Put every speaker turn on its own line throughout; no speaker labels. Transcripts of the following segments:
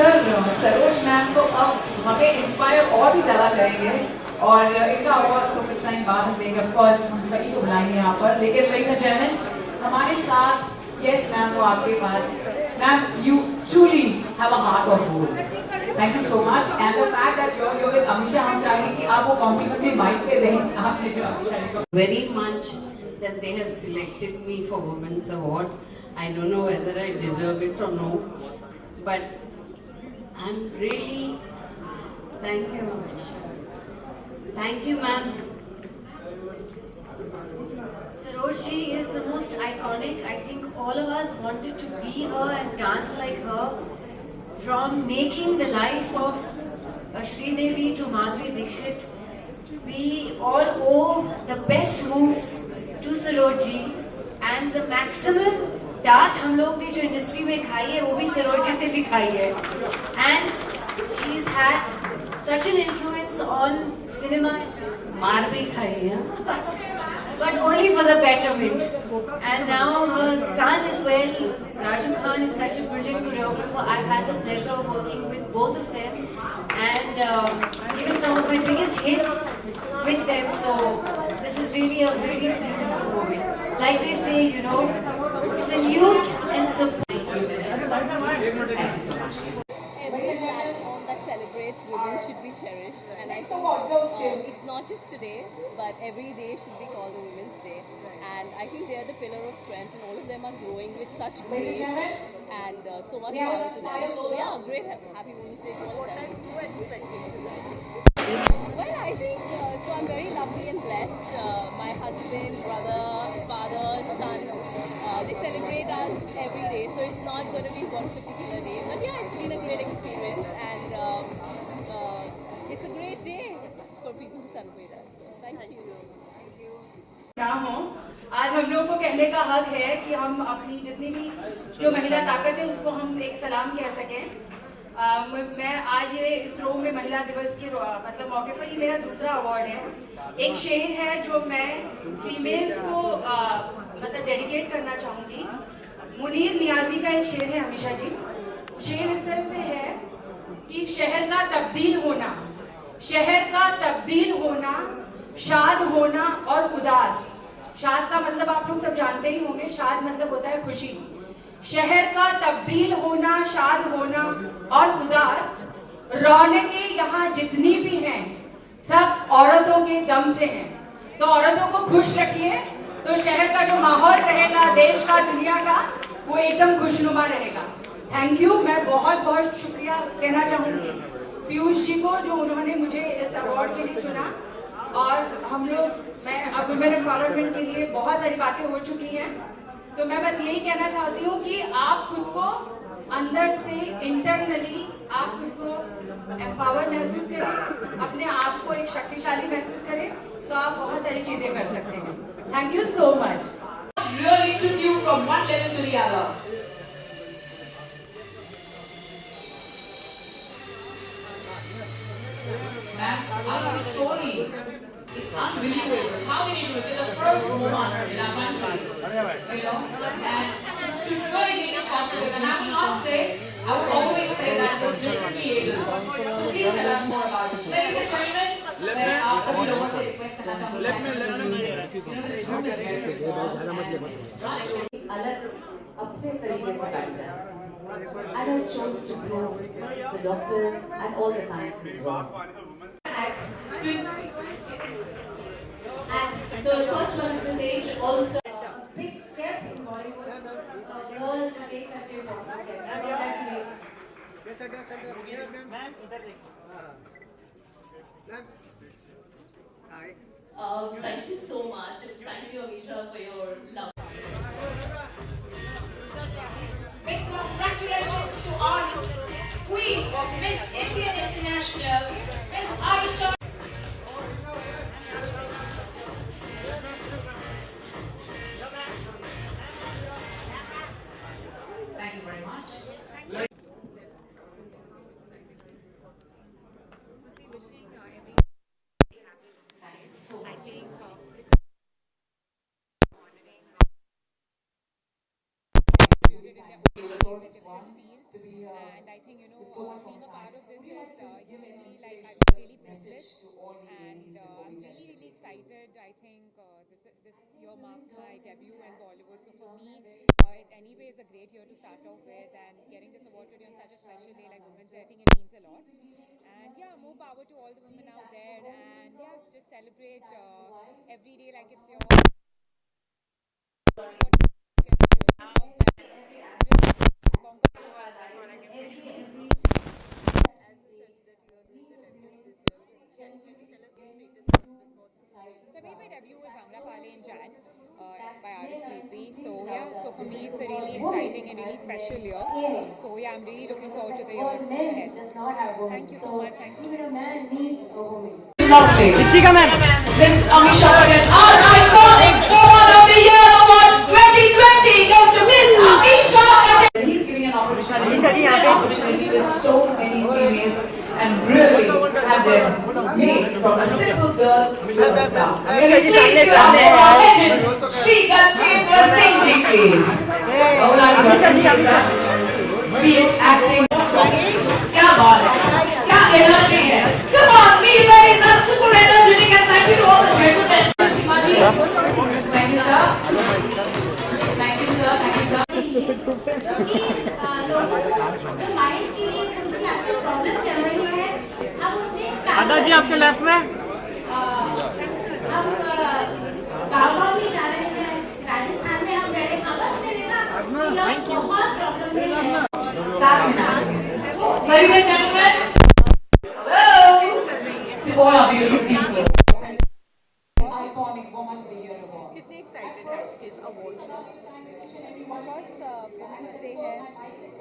Sir Saroj ma'am तो अब हमें इंस्पायर और भी ज़्यादा करेंगे और इनका अवार्ड तो कुछ टाइम बाद हम देंगे। ऑफ कोर्स हम सभी को बुलाएंगे यहाँ पर, लेकिन लेडीज एंड जेंटलमैन हमारे साथ यस मैम वो आपके पास ma'am you truly have a heart of gold. Thank you so much and the fact that you are with Amisha, हम चाहेंगे कि आप वो कॉम्प्लीमेंट में माइक पे दें आपने जो अमीषा को।
Very much that they have selected me for Women's Award. I don't know whether I deserve it or no, but I'm really, thank you. Thank you, ma'am.
Sarojji is the most iconic. I think all of us wanted to be her and dance like her. From making the life of Sridevi to Madhuri Dixit, we all owe the best moves to Sarojji, and the maximum डांट हम लोग ने जो industry में खाई है वो भी सरोजी से भी खाई है. And she's had such an influence on cinema.
मार भी खाई है.
But only for the betterment. And now her son as well, Raju Khan, is such a brilliant choreographer. I've had the pleasure of working with both of them and even some of my biggest hits with them. So this is really a really beautiful moment. Like they say, you know, salute and support.
Every platform that celebrates women should be cherished, and I think it's not just today, but every day should be called a Women's Day. And I think they are the pillar of strength, and all of them are growing with such grace and so much power to them. So yeah, great happy Women's Day to all of them. Well, I think so. I'm very lucky and blessed. My husband, brother, father, son, they celebrate us every day. So it's not going to be one particular day. But yeah, it's been a great experience, and it's a great day for people to celebrate us. So thank you.
ना हो, आज हम लोगों को कहने का हक है कि हम अपनी जितनी भी जो महिला ताकत है उसको हम एक सलाम कह सकें. मैं आज ये इस रो में महिला दिवस के मतलब मौके पर ये मेरा दूसरा अवार्ड है. एक शेर है जो मैं फीमेल्स को मतलब डेडिकेट करना चाहूंगी. मुनीर नियाजी का एक शेर है हमेशा जी. शेर इस तरह से है कि शहर का तब्दील होना, शहर का तब्दील होना, शाद होना और उदास. शाद का मतलब आप लोग सब जानते ही होंगे. शाद मतलब होता है खुशी. शहर का तब्दील होना, शाद होना और उदास, रौनकें यहाँ जितनी भी हैं सब औरतों के दम से हैं. तो औरतों को खुश रखिए तो शहर का जो माहौल रहेगा, देश का, दुनिया का, वो एकदम खुशनुमा रहेगा. Thank you. मैं बहुत बहुत शुक्रिया कहना चाहूंगी पीयूष जी को जो उन्होंने मुझे इस अवार्ड के लिए चुना. और हम लोग, मैं अब वुमेन एम्पावरमेंट के लिए बहुत सारी बातें हो चुकी हैं, तो मैं बस यही कहना चाहती हूँ कि आप खुद को अंदर से इंटरनली आप खुद को एम्पावर महसूस करें, अपने आप को एक शक्तिशाली महसूस करें, तो आप बहुत सारी चीजें कर सकते हैं. Thank you so much.
Really took you from one level to the other. Ma'am, our story, it's unbelievable. How many people did the first woman in our country, you know, and to really make it possible. And I will not say, I would always say that it was differently able. So please tell us more about this. Ladies and gentlemen, मैं आप सभी लोगों से request करना चाहूँगी
अलग अपने तरीके से करते हैं. And I chose to prove the doctors and all the sciences wrong. So the first one of this age also
Big step in Bollywood. A girl takes such a important step. Congratulations.
Thank you so much. Thank you, Amisha, for your love.
Big congratulations to our Queen of Miss India International, Miss Aisha. Thank you very much.
the first one
And I think, being a part of this is extremely, like, I'm really privileged, and I'm really, really excited. I think this year marks my debut in Bollywood. So for me, it anyway is a great year to start off with, and getting this award today on such a special day like Women's Day, I think it means a lot. And yeah, more power to all the women out there, and yeah, just celebrate every day like it's your So I made my debut with Bhangra Pale in Jan by RSVP. So yeah, so for me it's a really exciting and really special year. So yeah, I'm really looking forward to the year ahead. Thank you so much. Thank you.
Lovely. Miss Amisha Patel, our iconic Woman of the Year Award 2020 goes to Miss Amisha Patel. He's giving an opportunity to so many females and really have them made from a simple girl to a star. May we please give up for our legend, Shri Gajendra Singh Ji, please. Be it acting, क्या बात है, क्या energy है. Come on, we raise a super energetic and thank you to all the gentlemen. Thank you, sir. Thank you, sir. Thank you, sir.
दादा जी आपके left में
गाँव भी जा रहे हैं, राजस्थान में हम गए, बहुत problem
Ladies and gentlemen, hello to all our beautiful people. Iconic Woman of the Year Award.
कितनी excited है इस award से?
Because Women's Day है,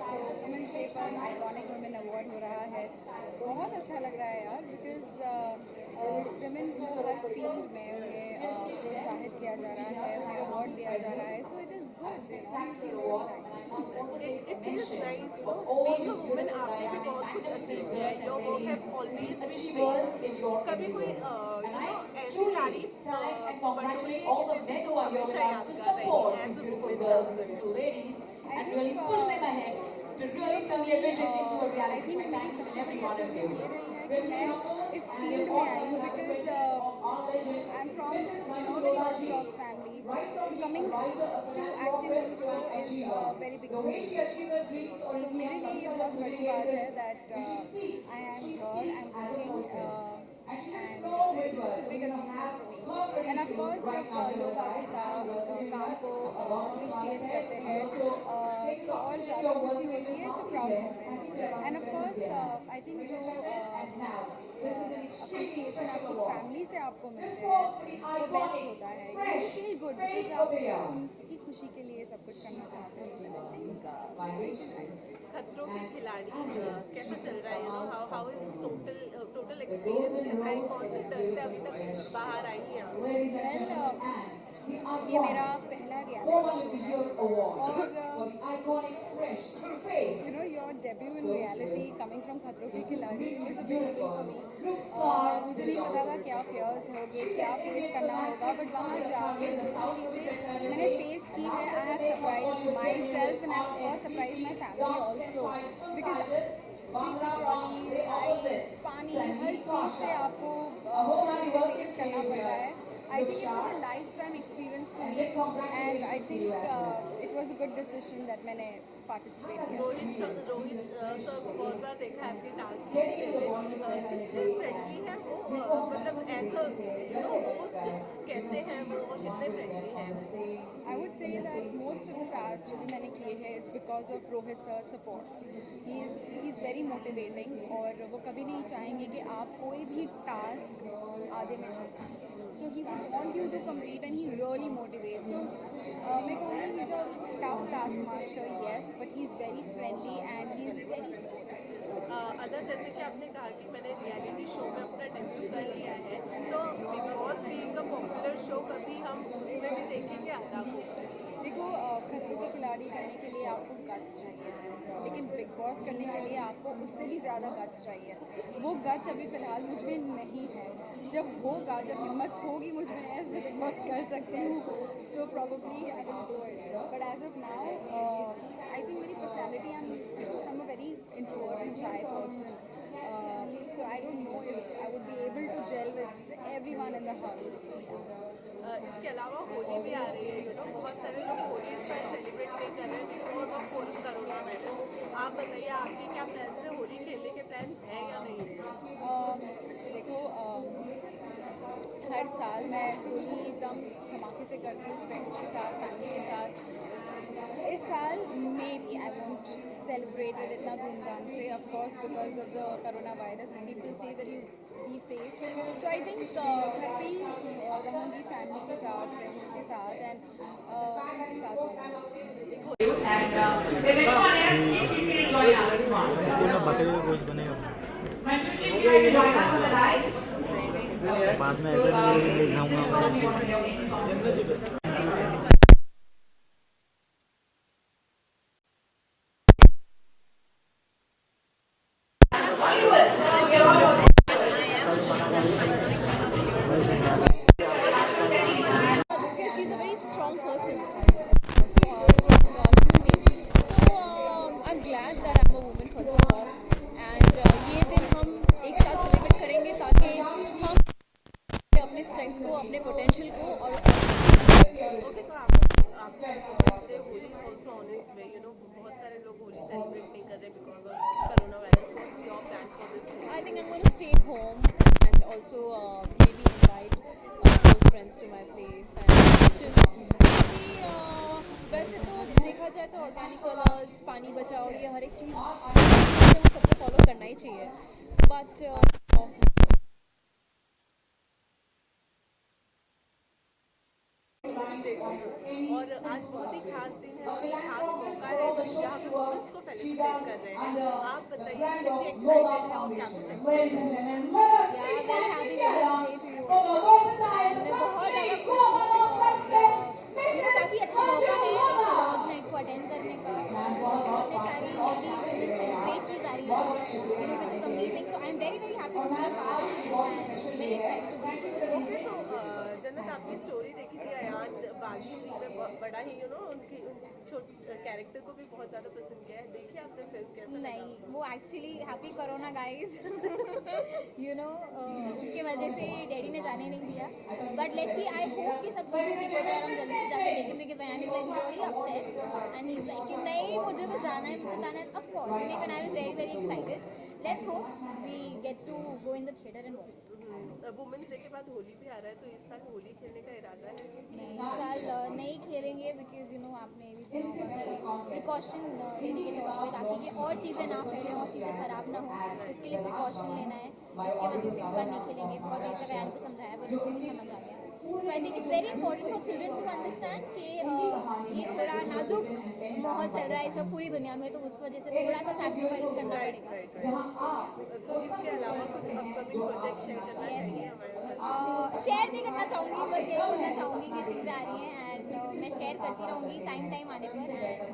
so Women's Day पर Iconic Women Award हो रहा है. बहुत अच्छा लग रहा है यार, because women को हर फील्ड में उन्हें प्रोत्साहित किया जा रहा है, उन्हें अवार्ड दिया जा रहा है. So it is good,
It feels nice, being a woman आपने भी बहुत कुछ अचीव किया है. Your work has always been great. कभी कोई ऐसी तारीफ particularly किसी से हमेशा यादगार रही as a woman.
And really push them ahead to really turn their vision into a
I
reality.
think मेरी सबसे बड़ी अचीवमेंट ये रही है कि मैं इस फील्ड में आई हूँ, because I'm from very orthodox family, so coming to acting also is a very big deal. So मेरे लिए ये बहुत बड़ी बात है that I am here, I'm working, and it's a big achievement for me. And of course जब लोग आपके काम को appreciate करते हैं तो और ज़्यादा खुशी होती है. It's a proud moment. And of course I think जो appreciation आपकी फैमिली से आपको मिलते हैं वो बेस्ट होता है. You feel good because आप उनकी खुशी के लिए सब कुछ करना चाहते हैं. So I think nice.
खतरों के खिलाड़ी कैसा चल रहा है? How is total experience कैसा है? कौन से दल से अभी तक बाहर आई है?
Well, ये मेरा पहला रियलिटी शो है और your debut in reality coming from खतरों के खिलाड़ी was a big deal for me. मुझे नहीं पता था क्या fears होंगे, क्या फेस करना होगा, बट वहाँ जाके जो चीज़ें मैंने फेस की है, I have surprised myself and I have of course surprised my family also, because trolleys, पानी, हर चीज़ से आपको फेस करना पड़ता है. I think it was a lifetime experience for me, and I think it was a good decision that मैंने participate किया.
Rohit sir को बहुत बार देखा है अपनी डांस कितने फ्रेंडली है वो, मतलब ऐसा होस्ट कैसे हैं वो और कितने फ्रेंडली हैं?
I would say that most of the tasks जो भी मैंने किए हैं it's because of Rohit sir's support. He is very motivating और वो कभी नहीं चाहेंगे कि आप कोई भी टास्क आधे में छोड़ दें. So he would want you to complete and he really motivates. So मैं कहूँगी he's a tough taskmaster, yes, but he's very friendly and he's very supportive.
Other जैसे कि आपने कहा कि मैंने रियलिटी शो में अपना डेब्यू कर लिया है, तो big boss being a popular show कभी हम उसमें भी देखेंगे आधा को?
देखो खतरों के खिलाड़ी करने के लिए आपको गट्स चाहिए, लेकिन बिग बॉस करने के लिए आपको उससे भी ज़्यादा गट्स चाहिए. वो गट्स अभी फ़िलहाल मुझ में नहीं है. जब होगा, जब हिम्मत होगी मुझ में, एज मैं बिग बॉस कर सकती हूँ. So probably I will do it, but as of now I think मेरी personality, I am a everyone in the house.
इसके अलावा होली भी आ रही है, बहुत सारे लोग होली इस टाइम सेलिब्रेट नहीं कर रहे हैं बिकॉज ऑफ कोरोना वायरस। आप बताइए, आपके क्या प्लान्स है, होली खेलने के प्लान्स हैं या नहीं?
देखो, हर साल मैं होली एकदम धमाके से करती हूँ फ्रेंड्स के साथ, फैमिली के साथ। इस साल maybe I won't celebrate it इतना धूमधाम से, of course because of the coronavirus. People say that you be safe, so I think घर पे ही रहूँगी फैमिली के साथ, फ्रेंड्स के साथ एंड उनके साथ रहूँगी।
And is anyone else wishing to join us?
बकरे का गोश्त बनेगा
Manjushri, if you like to join us on the dice.
बाद में
So,
ऐसे
just tell me what are your main songs.
Because she's a very strong person, strong human being. So I'm glad that I'm a woman first of all, and ये दिन हम एक साथ celebrate करेंगे ताकि हम अपने स्ट्रेंथ को, अपने पोटेंशियल को और
Okay, so आपको Holi is also on its way. बहुत सारे लोग होली सेलिब्रेट नहीं कर रहे because of corona virus. What's your plan for this year?
I think I'm going to stay home and also maybe invite close friends to my place and chill. वैसे तो देखा जाए तो ऑर्गेनिक कलर्स, पानी बचाओ, ये हर एक चीज़ सबको फॉलो करना ही चाहिए, बट
और आज बहुत ही खास दिन है, खास मौका है जहाँ पे वुमेन्स को फेलिसिटेट कर रहे हैं। आप बताइए कितनी एक्साइटेड है और क्या कुछ एक्सपेक्ट कर रहे हैं?
very happy Women's Day to you also. And मैं बहुत ज़्यादा खुश हूँ और ये काफ़ी अच्छा मौका है एक अवार्ड्स नाइट को अटेंड करने का, और इतने सारी लेडीज जिनमें सेलिब्रेट की जा रही है, which is amazing. So I'm very happy to be a part of it and very excited to be here.
Okay, so जन्नत, आपकी स्टोरी देखी थी अयान बागी में बड़ा ही उनकी छोटे कैरेक्टर को भी बहुत ज़्यादा पसंद किया है। देखिए आपने फिल्म कैसा लगा?
नहीं, वो एक्चुअली हैप्पी कोरोना गाइस उसके वजह से डैडी ने जाने नहीं दिया, but let's see, I hope कि सब चीज़ ठीक हो जाए और हम जल्दी से जाकर देखेंगे कि Ayaan is like really upset and he is like कि नहीं मुझे तो जाना है, मुझे जाना है। Of course even I was very excited. Let's hope we get to go in the theatre and watch it.
Women's day के बाद होली भी आ रहा है, तो इस साल होली खेलने का इरादा है?
इस साल नहीं खेलेंगे बिकॉज आपने भी सुना होगा कि प्रिकॉशन लेने के तौर पे, ताकि ये और चीज़ें ना फैलें और चीज़ें ख़राब ना हो, इसके लिए प्रिकॉशन लेना है। इसकी वजह से इस बार नहीं खेलेंगे। बहुत देर तक अयान को समझाया पर उसको भी समझ आ गया। So I think it's very important for children to understand कि ये थोड़ा नाजुक माहौल चल रहा है इस वक्त पूरी दुनिया में, तो उस वजह से थोड़ा सा सैक्रिफाइस करना पड़ेगा।
तो इसके अलावा कुछ अपकमिंग प्रोजेक्ट शेयर करना चाहिए हमारे साथ?
शेयर नहीं करना चाहूँगी, बस ये बोलना चाहूँगी कि चीज़ें आ रही हैं एंड मैं शेयर करती रहूँगी टाइम आने पर, and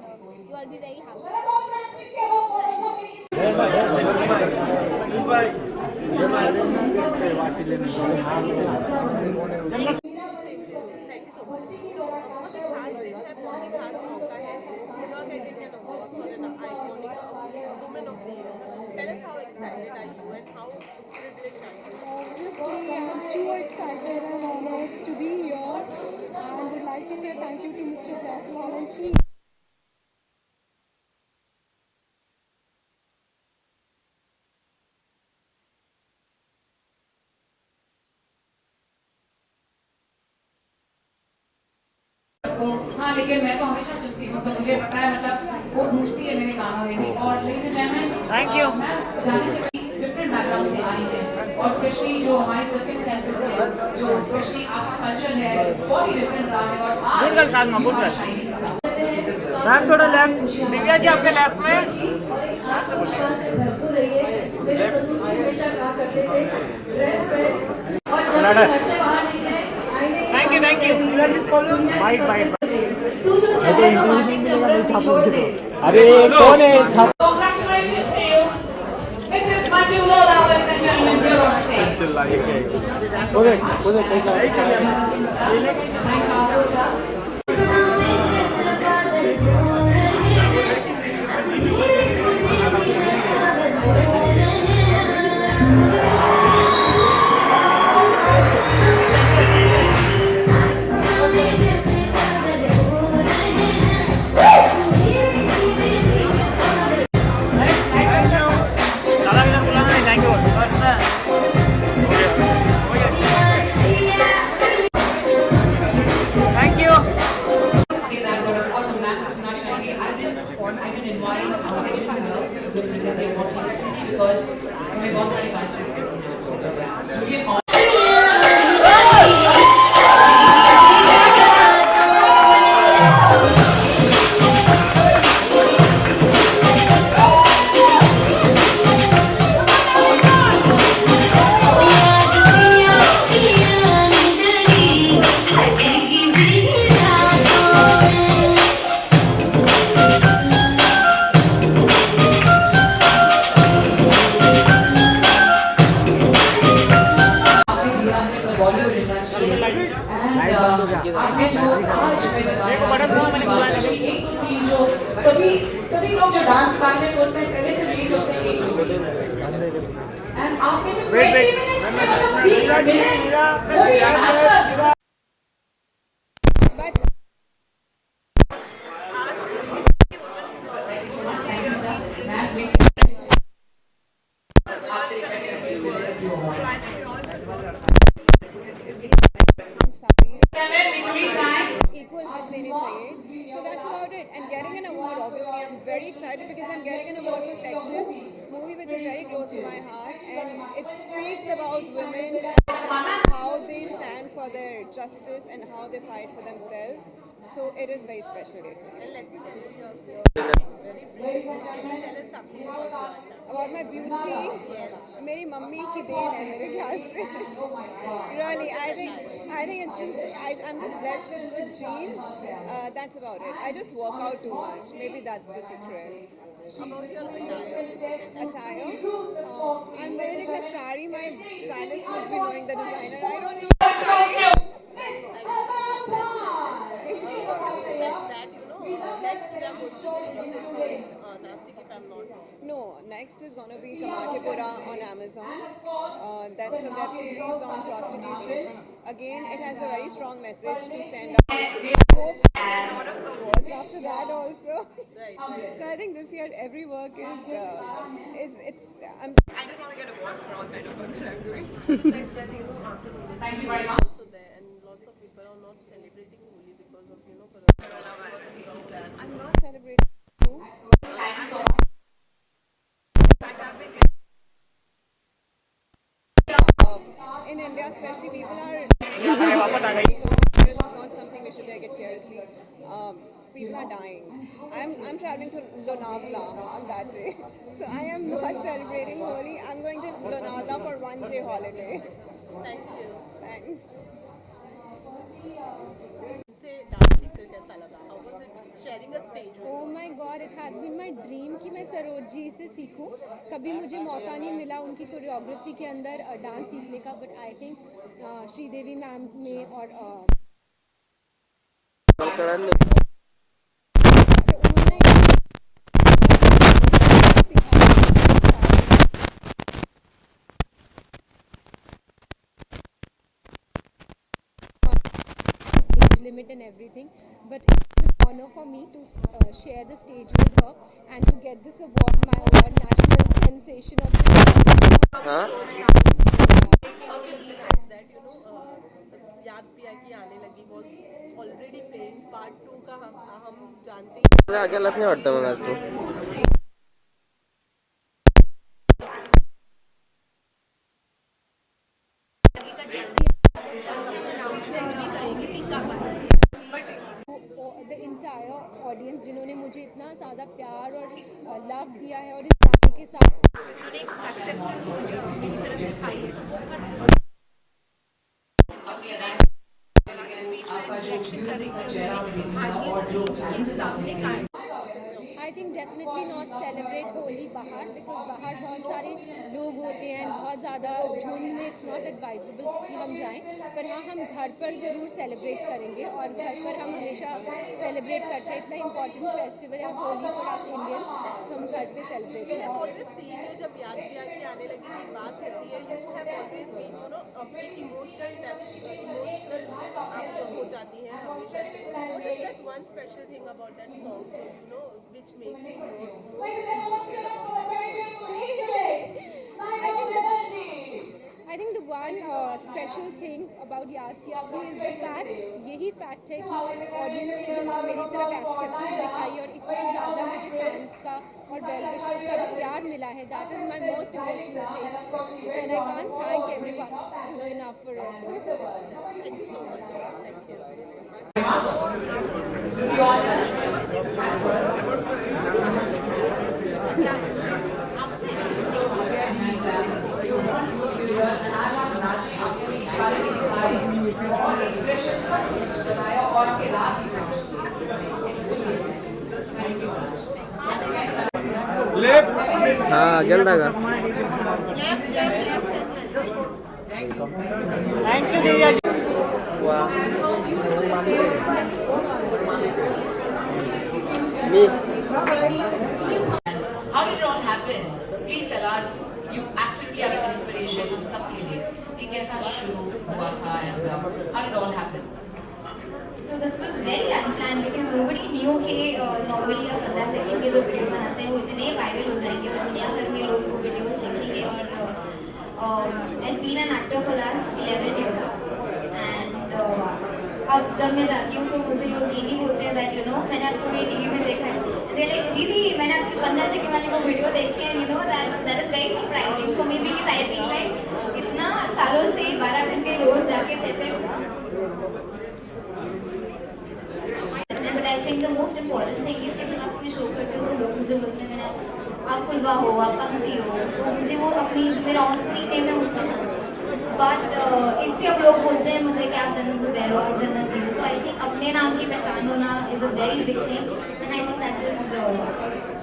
you all be very happy.
Thank you so much. बहुत ही खास दिन है, बहुत ही खास मौका है। You are getting an award for an iconic woman of the year. Tell us how excited are you and how privileged are you?
Obviously, I'm too excited and honored to be here, and would like to say thank you to Mr. Jaiswal and team.
हाँ, लेकिन मैं तो हमेशा सुनती हूँ, तो मुझे पता है, मतलब वो पूछती है मेरे गानों में भी। और ladies and gentlemen,
Thank you.
मैं जाने से डिफरेंट बैकग्राउंड से आई है, और स्पेशली जो हमारे सर्कमस्टेंसेस है, जो स्पेशली आपका कल्चर है, बहुत ही डिफरेंट रहा है। और आज शाइनिंग स्टार
मैम थोड़ा लेफ्ट, दिव्या जी आपके लेफ्ट में।
मेरे ससुर जी हमेशा कहा करते थे ड्रेस पे, और जब घर से बाहर निकले
थैंक यू बाइट
तू जो चाहे तो माटी से उड़न छोड़ दे।
अरे कौन है छाप?
Congratulations to you. This is Manju Lola, ladies and gentlemen, here on stage.
उधर कैसा है?
Thank you, sir. बिकॉज हमें बहुत सारी बातचीत करनी है आपसे। जूलियन बॉलीवुड इंडस्ट्री एंड आपने जो आज मैं बताया एक तो थी जो सभी लोग जो डांस क्लास में सोचते हैं पहले से यही सोचते हैं एक एंड आपने सिर्फ 20 मिनट्स में मतलब 20 मिनट वो भी अच्छा
equal hug देने चाहिए. So that's about it. And getting an award, obviously, I'm very excited because I'm getting an award for Section, movie which is very close to my heart, and it speaks about women and how they stand for their justice and how they fight for themselves. So it is very special day for me. And let me tell you about my beauty. मेरी mummy की then है मेरे ख्याल से. Really, I think it's just I'm just blessed with good genes. That's about it. I just work out too much. Maybe that's the secret. About your attire? I'm wearing a sari. My stylist must be knowing the designer. I don't know. No, next is gonna be Kamakepura on Amazon. That's a web series on prostitution. Again, it has a very strong message to send out. Hope I get a lot of awards after that also. So I think this year every work is I just want to get awards for all kind of work that I'm doing.
Thank you very much.
And lots of people are not celebrating Holi because of coronavirus. I'm not celebrating too. In India, especially, people are. This is not something we should take it seriously. People are dying. I'm traveling to Lonavala on that day, so I am not celebrating Holi. I'm going to Lonavala for 1 day holiday. Thank you. Thanks.
Oh my God, it has been my dream कि मैं सरोज जी से सीखूं. कभी मुझे मौका नहीं मिला उनकी कोरियोग्राफी के अंदर डांस सीखने का, but I think Sridevi ma'am ने और limit and everything, but it's an honor for me to share the stage with her and to get this award, my award, national sensation of the
याद पिया की आने लगी was already playing part 2 का हम जानते हैं.
अकेलाच नाही वाटतं मग आज तू.
the entire audience जिन्होंने मुझे इतना ज़्यादा प्यार और लव दिया है और इस गाने के साथ एक एक्सेप्टेंस मुझे मेरी तरफ दिखाई है. I think definitely not celebrate Holi बाहर, because बाहर बहुत सारे लोग होते हैं, बहुत ज़्यादा झुंड में it's not advisable कि हम जाएं, पर हाँ हम घर पर ज़रूर सेलिब्रेट करेंगे और घर पर हम हमेशा सेलिब्रेट करते हैं. इतना इम्पोर्टेंट फेस्टिवल है होली फॉर अस इंडियंस, सो हम घर पे सेलिब्रेट करेंगे.
जब याद पिया की आने लगी की बात करती है, you have always been, you know, अपनी इमोशनल हो जाती है हमेशा से. What is that one special thing about that song, you know, which makes you more
I think the one special thing about याद पिया की is the fact, यही fact है कि ऑडियंस ने जो मेरी तरफ एक्सेप्टेंस दिखाई और इतना ज़्यादा मुझे फैंस का और वेल विशेस का जो प्यार मिला है, that is my most emotional thing and I can't thank everyone enough for it.
हाँ जल्द आएगा। Thank you Divya ji.
How did it all happen? Please tell us. You absolutely are an inspiration हम सबके लिए। ये कैसा शुरू हुआ था and how did it all happen?
So this was very unplanned because nobody knew कि normally या 15 सेकंड के जो वीडियो बनाते हैं वो इतने वायरल हो जाएंगे और दुनिया भर में लोग वो वीडियोस देखेंगे और and been an actor for last 11 years and अब जब मैं जाती हूँ तो मुझे लोग ये भी बोलते हैं that you know मैंने आपको ये टीवी में देखा है they're like दीदी मैंने आपकी 15 सेकंड वाली वो वीडियो देखी है you know that is very surprising for me because I feel like इतना सालों से 12 घंटे रोज जाके सेट पे But I think the most important thing is कि जब आप कोई शो करते हो तो लोग मुझे बोलते हैं मैंने आप फुलवा हो आप पंक्ति हो तो मुझे वो अपनी जो मेरा ऑन स्क्रीन नेम है उससे जानते हैं बट इससे अब लोग बोलते हैं मुझे कि आप जन्नत ज़ुबैर हो आप जन्नत दी हो सो आई थिंक अपने नाम की पहचान होना is a very big thing and I think that is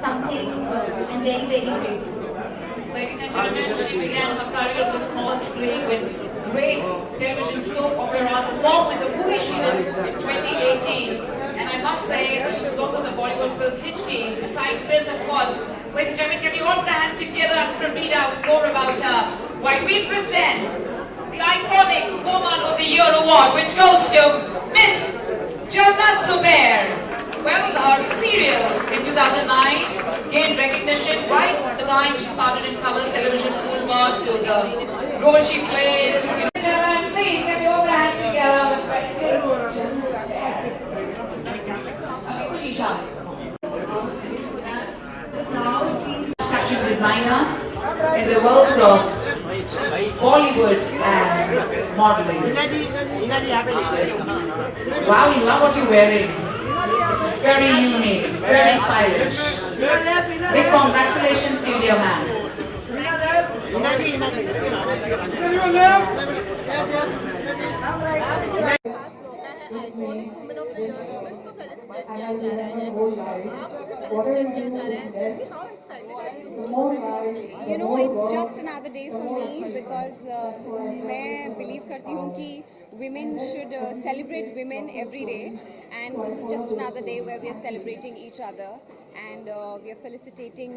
something and very very great
Ladies and gentlemen, she began her career on the small screen with great television soap operas along with the movie she did in 2018. And I must say, she was also in the Bollywood film Hichki. Besides this, of course, ladies and gentlemen, can we all put our hands together to read out more about her while we present the iconic Woman of the Year award, which goes to Miss Jannat Zubair. Well, her serials in 2009 gained recognition right at the time she started in Colors Television, Ulma, to the role she played. Gentlemen, please, can we all put our hands together? Fashion designer in the world of Bollywood and modeling. Wow, you love what you're wearing. It's very unique, very stylish. Big congratulations to you, dear man.
You know, it's just another day for me because मैं believe करती हूँ कि women should celebrate women every day, and this is just another day where we are celebrating each other and we are felicitating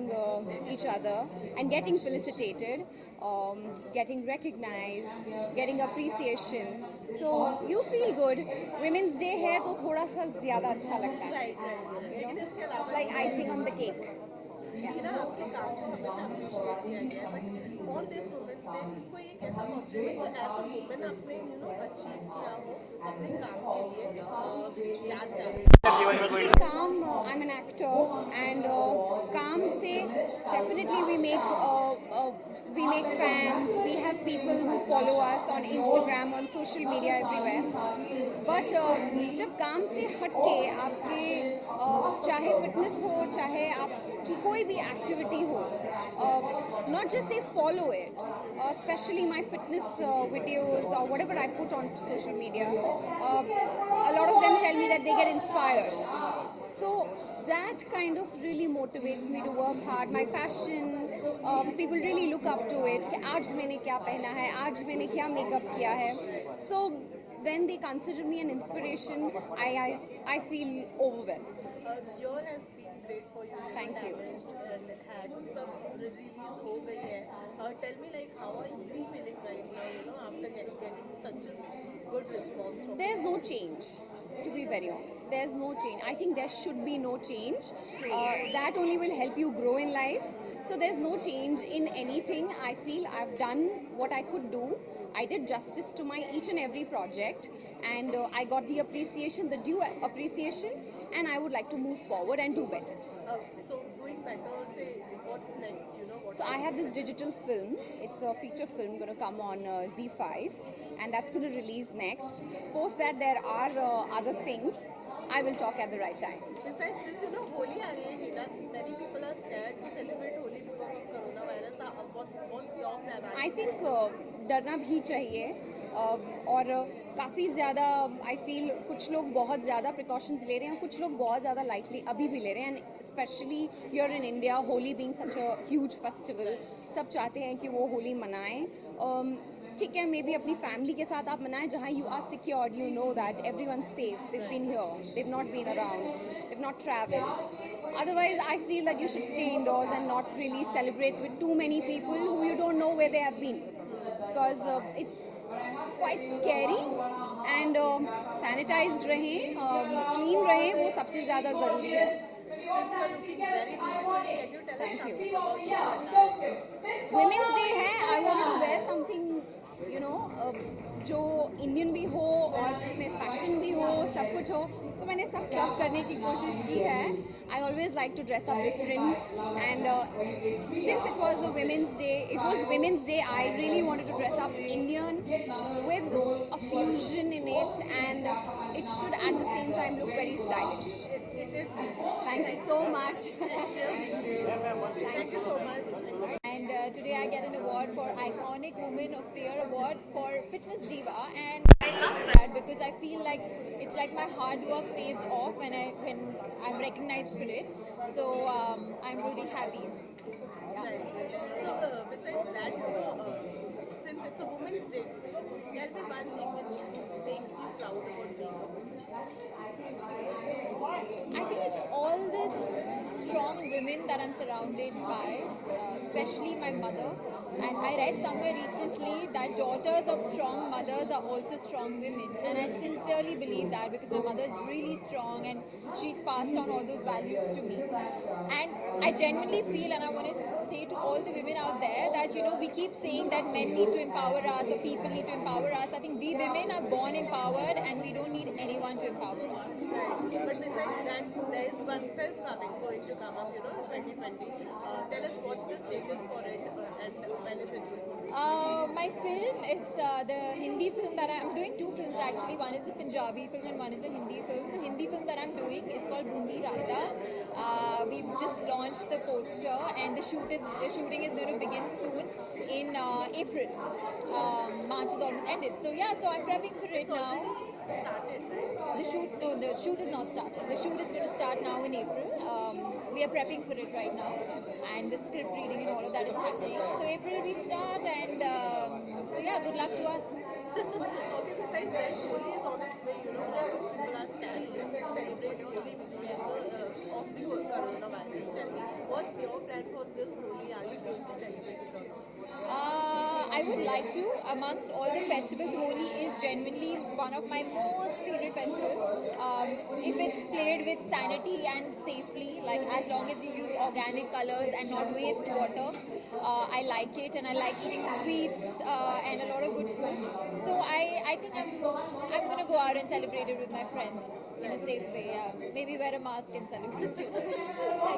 each other and getting felicitated, getting recognized, getting appreciation. So you feel good. Women's Day है तो थोड़ा सा ज़्यादा अच्छा लगता है. You know, it's like icing on the cake. Calm, I'm an actor, and Calm से definitely we make fans. We have people who follow us on Instagram, on social media, everywhere. But जब काम से हटके आपके चाहे fitness हो, चाहे आपकी कोई भी activity हो, not just they follow it, especially my fitness videos or whatever I put on social media, a lot of them tell me that they get inspired. So that kind of really motivates me to work hard. My fashion, people really look up to it. कि आज मैंने क्या पहना है, आज मैंने क्या makeup किया है. So when they consider me an inspiration, I feel overwhelmed.
Year has been great for you.
Thank you.
Had some release हो गई है. Tell me like how are you feeling right now? You know, after getting such a good response from.
There's no change. To be very honest, there's no change. I think there should be no change. That only will help you grow in life. So there's no change in anything. I feel I've done what I could do. I did justice to my each and every project, and I got the appreciation, the due appreciation, and I would like to move forward and do better.
So going better say what's next, you know?
So I have this digital film. It's a feature film going to come on Z5, and that's going to release next. Post that, there are other things. I will talk at the right time.
Besides this, you know, Holi aa rahi hai that many people are scared to celebrate Holi because of coronavirus. What's your plan?
I think डरना भी चाहिए और काफ़ी ज़्यादा I feel कुछ लोग बहुत ज़्यादा प्रिकॉशंस ले रहे हैं, कुछ लोग बहुत ज़्यादा लाइटली अभी भी ले रहे हैं. And specially here in India, Holi being such a huge festival, सब चाहते हैं कि वो होली मनाएं. ठीक है, मे बी अपनी फैमिली के साथ आप मनाएं जहाँ you are secured, you know that everyone safe, they've been here, they've not been around, they've not traveled. Otherwise, I feel that you should stay indoors and not really celebrate with too many people who you don't know where they have been, because it's quite scary. And sanitized रहें, clean रहें, वो सबसे ज़्यादा ज़रूरी है. Thank you. Women's Day है. I wanted to wear something, you know, जो Indian भी हो और जिसमें फैशन भी हो, सब कुछ हो. So मैंने सब क्लब करने की कोशिश की है. I always like to dress up different, and since it was a Women's Day, I really wanted to dress up Indian with a fusion in it, and it should at the same time look very stylish. Thank you so much. Thank you so much.
And today I get an award for Iconic Woman of the Year award for Fitness Diva, and I love that because I feel like it's like my hard work pays off when I'm recognized for it. So I'm really happy. Yeah.
So besides that, since it's a Women's Day, tell me one thing which makes you proud about being a woman.
I think it's all this strong women that I'm surrounded by, especially my mother. And I read somewhere recently that daughters of strong mothers are also strong women. And I sincerely believe that because my mother is really strong and she's passed on all those values to me. And I genuinely feel, and I want to say to all the women out there that, you know, we keep saying that men need to empower us or people need to empower us. I think we women are born empowered and we don't need anyone to empower us.
But besides that, there is one film going to come up, you know, 2020. Tell us what's the status for it and when is it due?
My film, it's the Hindi film that I'm doing. Two films actually. One is a Punjabi film and one is a Hindi film. The Hindi film that I'm doing is called Bundi Raita. We've just launched the poster and the shooting is going to begin soon in April. March is almost ended. So yeah, so I'm prepping for it now. The shoot is not started. The shoot is going to start now in April. We are prepping for it right now, and the script reading and all of that is happening. So April we start, and so yeah, good luck to us.
Okay, besides that, Holi is on its way, you know, people are scared to celebrate Holi because of the coronavirus. Tell me, what's your plan for this Holi? Are you going to celebrate it or not?
I would like to. Amongst all the festivals, Holi is genuinely one of my most favorite festivals. If it's played with sanity and safely, like as long as you use organic colors and not waste water, I like it, and I like eating sweets and a lot of good food. So I think I'm gonna go out and celebrate it with my friends in a safe way. Yeah. Maybe wear a mask and celebrate.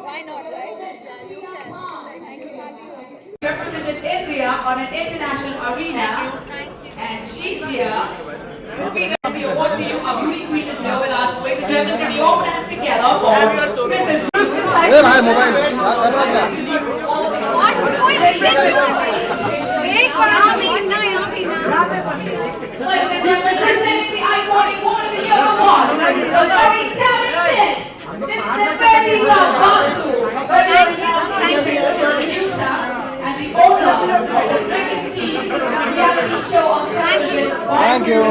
Why not, right? Thank you.
Represented India on an international arena, and she's here to be the award to you. Our beauty queen is here with us. Ladies and gentlemen, can we all dance together for Mrs. Presenting the iconic woman of the year award, the very talented Miss Nivedita Basu, producer and the owner of the greatest TV reality show on television.
Thank you.